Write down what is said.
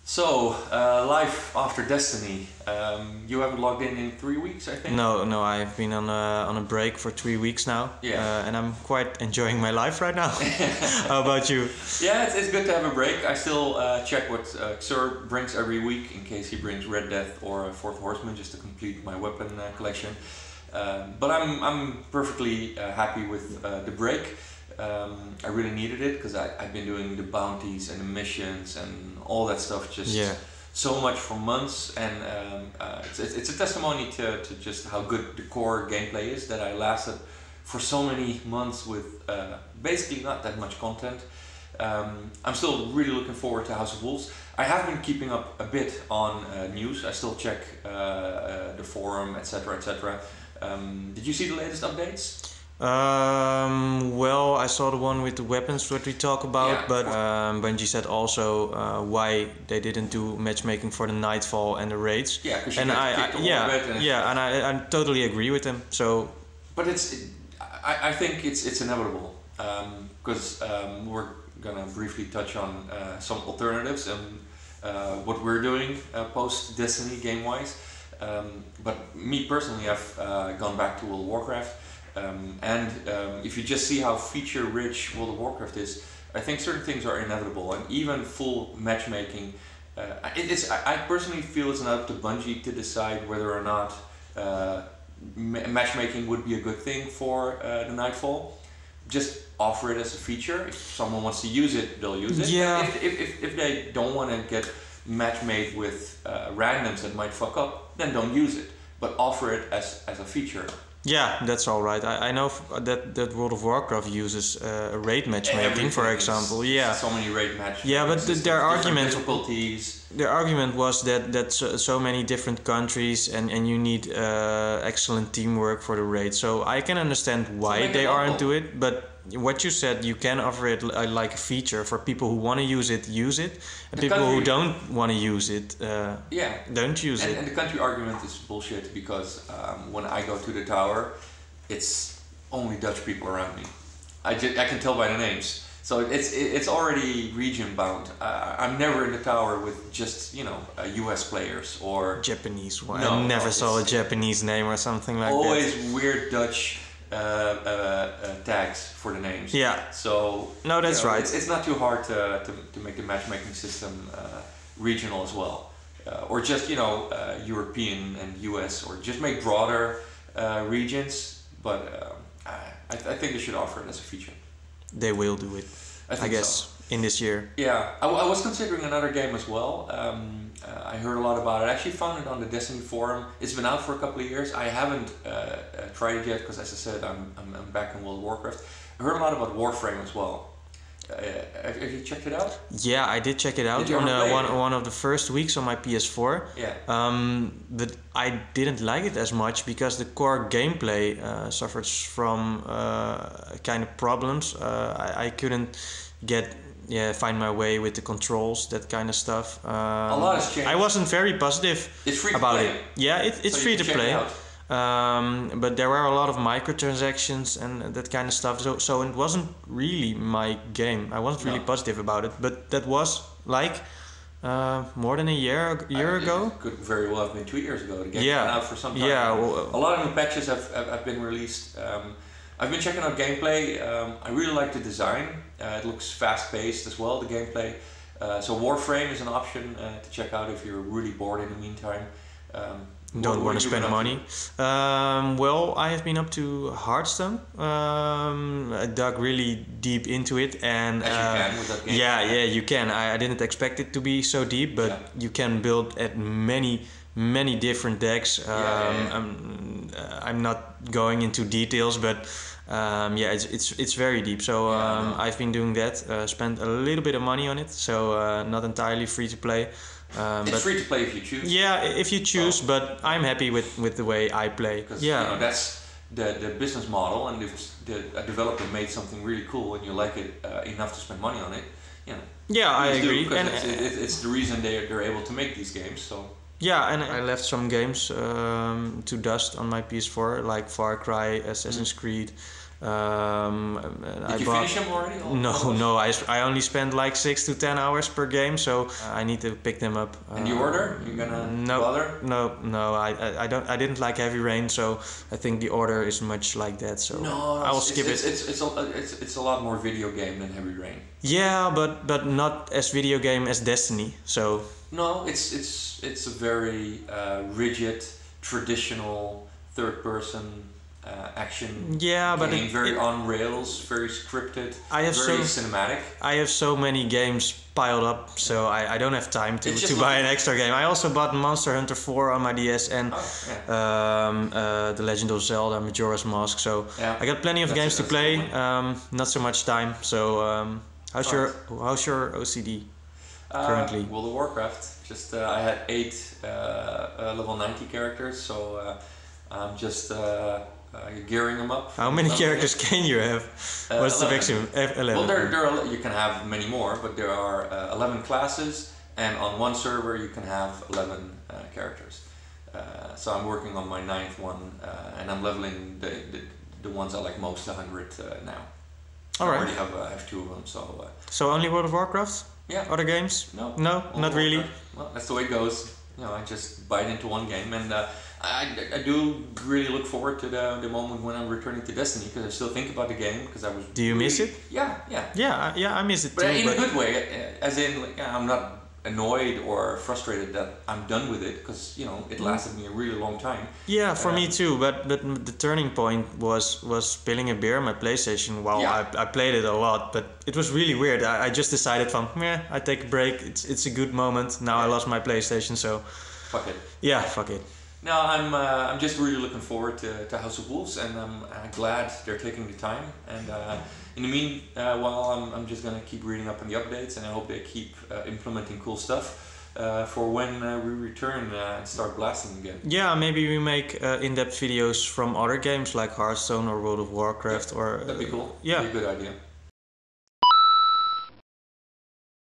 So, life after Destiny. You haven't logged in 3 weeks, I think? No, I've been on a break for 3 weeks now. Yeah. And I'm quite enjoying my life right now. How about you? Yeah, it's good to have a break. I still check what Xur brings every week in case he brings Red Death or Fourth Horseman just to complete my weapon collection. But I'm perfectly happy with the break. I really needed it because I've been doing the bounties and the missions and all that stuff just so much for months, and it's a testimony to just how good the core gameplay is that I lasted for so many months with basically not that much content. I'm still really looking forward to House of Wolves. I have been keeping up a bit on news. I still check the forum, etc, etc. Did you see the latest updates? Well, I saw the one with the weapons that we talk about, but Bungie said also why they didn't do matchmaking for the Nightfall and the raids. Yeah, because I totally agree with them. So, but I think it's inevitable because we're gonna briefly touch on some alternatives and what we're doing post Destiny game wise. But me personally, I've gone back to World of Warcraft. If you just see how feature-rich World of Warcraft is, I think certain things are inevitable, and even full matchmaking. I personally feel it's not up to Bungie to decide whether or not matchmaking would be a good thing for the Nightfall. Just offer it as a feature. If someone wants to use it, they'll use it. Yeah. If they don't want to get match-made with randoms that might fuck up, then don't use it. But offer it as a feature. Yeah, that's all right. I know that World of Warcraft uses raid matchmaking, for example. Yeah. So many raid matches. Yeah, but their argument was that so many different countries and you need excellent teamwork for the raid. So I can understand why they aren't do it, but what you said, you can offer it like a feature for people who want to use it, and people who don't want to use it, don't use it. And the country argument is bullshit because when I go to the tower, it's only Dutch people around me. I can tell by the names. So it's already region bound. I'm never in the tower with just US players or Japanese. I never saw a Japanese name or something like that. Always weird Dutch tags for the names. Yeah. So no, that's right. It's not too hard to make the matchmaking system regional as well, or just European and US, or just make broader regions. But I think they should offer it as a feature. They will do it, I guess, in this year. Yeah, I was considering another game as well. I heard a lot about it. I actually found it on the Destiny forum. It's been out for a couple of years. I haven't tried it yet because, as I said, I'm back in World of Warcraft. I heard a lot about Warframe as well. Have you checked it out? Yeah, I did check it out on one of the first weeks on my PS4. Yeah. But I didn't like it as much because the core gameplay suffers from kind of problems. I couldn't find my way with the controls, that kind of stuff. A lot has changed. I wasn't very positive about it. Yeah, it's free to play. But there were a lot of microtransactions and that kind of stuff, so it wasn't really my game. I wasn't really positive about it, but that was like more than a year ago. It could very well have been 2 years ago. The game has been out for some time. Yeah, a lot of new patches have been released. I've been checking out gameplay. I really like the design. It looks fast-paced as well, the gameplay. So Warframe is an option to check out if you're really bored in the meantime. Don't want to spend money. Well, I have been up to Hearthstone. I dug really deep into it, and as you can with that game. Yeah, you can. I didn't expect it to be so deep, but you can build at many different decks. I'm not going into details, but it's very deep. So I've been doing that. Spent a little bit of money on it, so not entirely free to play. It's free to play if you choose. Yeah, if you choose, but I'm happy with the way I play. Because that's the business model, and if a developer made something really cool and you like it enough to spend money on it, Yeah, I agree. And it's the reason they're able to make these games. So. Yeah, and I left some games to dust on my PS4, like Far Cry, Assassin's Creed, Did you finish them already? No. I only spend like 6 to 10 hours per game, so I need to pick them up. And the order? You're gonna bother? No. I didn't like Heavy Rain, so I think the order is much like that. So I will skip it. It's a lot more video game than Heavy Rain. Yeah, but not as video game as Destiny. So no, it's a very rigid, traditional third-person action game, very on rails, very scripted, very cinematic. I have so many games piled up, so I don't have time to buy an extra game. I also bought Monster Hunter 4 on my DS and The Legend of Zelda Majora's Mask, so I got plenty of games to play, not so much time. So how's your OCD currently? World of Warcraft. Just I had 8 level 90 characters, so I'm just gearing them up. How many characters can you have? What's 11. The maximum? 11. Well, you can have many more, but there are 11 classes, and on one server you can have 11 characters. So I'm working on my 9th one, and I'm leveling the ones I like most, 100 now. All right. I already have 2 of them, so. So only World of Warcraft? Yeah. Other games? No, not really. Well, that's the way it goes. You know, I just bite into one game, and I do really look forward to the moment when I'm returning to Destiny, because I still think about the game, because I was. Do you miss it? Yeah. Yeah, I miss it but too. In a good way, as in, like, I'm not annoyed or frustrated that I'm done with it, because it lasted me a really long time. Yeah, for me too. But the turning point was spilling a beer on my PlayStation while I played it a lot. But it was really weird. I just decided I take a break. It's a good moment. Now I lost my PlayStation, so fuck it. Yeah, fuck it. No, I'm just really looking forward to House of Wolves, and I'm glad they're taking the time. And in the meanwhile, I'm just gonna keep reading up on the updates, and I hope they keep implementing cool stuff for when we return and start blasting again. Yeah, maybe we make in-depth videos from other games like Hearthstone or World of Warcraft, or that'd be cool. Yeah, that'd be a good idea.